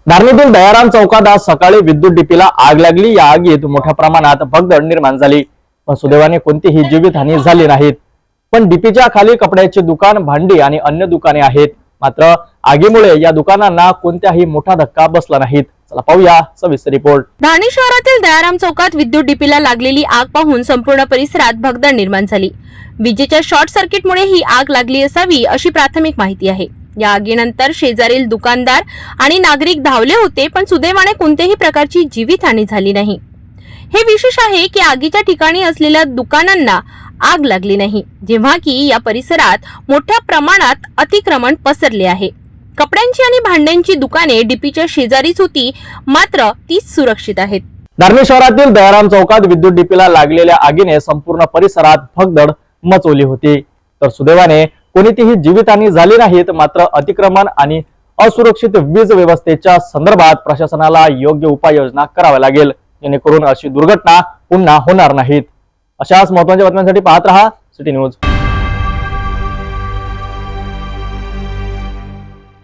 धारणीतील दयाराम चौकात आज सकाळी विद्युत डीपीला आग लागली। या आगीत मोठ्या प्रमाणात भगदड निर्माण झाली, पण सुदैवाने कोणतीही जीवितहानी झाली नाहीत। पण डीपीच्या खाली कपड्याचे दुकान, भांडी आणि अन्य दुकाने आहेत। मात्र आगीमुळे या दुकानांना कोणत्याही मोठा धक्का बसला नाहीत। चला पाहूया सविस्तर रिपोर्ट। ठाणे शहरातील दयाराम चौकात विद्युत डीपीला लागलेली आग पाहून संपूर्ण परिसरात भगदड निर्माण झाली। विजेच्या शॉर्ट सर्किटमुळे ही आग लागली असावी अशी प्राथमिक माहिती आहे। या आगीनंतर शेजारील दुकानदार आणि नागरिक धावले होते, पण सुदैवाने कोणत्याही प्रकारची जीवितहानी झाली नाही। हे विशेष आहे की आगीच्या ठिकाणी असलेल्या दुकानांना आग लागली नाही, जेव्हा की या परिसरात मोठ्या प्रमाणात अतिक्रमण पसरले आहे। कपड्यांची आणि भांड्यांची दुकाने डीपीच्या शेजारीच होती, मात्र ती सुरक्षित आहेत। धारणी शहरातील दयाराम चौकात विद्युत डीपीला लागलेल्या आगीने संपूर्ण परिसरात भगदड मचवली होती। तर सुदैवाने कोणतीही जीवितहानी झाली नाहीत। मात्र अतिक्रमण आणि असुरक्षित वीज व्यवस्थेच्या संदर्भात प्रशासनाला योग्य उपाययोजना कराव्या लागेल, जेणेकरून अशी दुर्घटना पुन्हा होणार नाहीत। अशाच महत्त्वाच्या बातम्यांसाठी पाहत रहा सिटी न्यूज।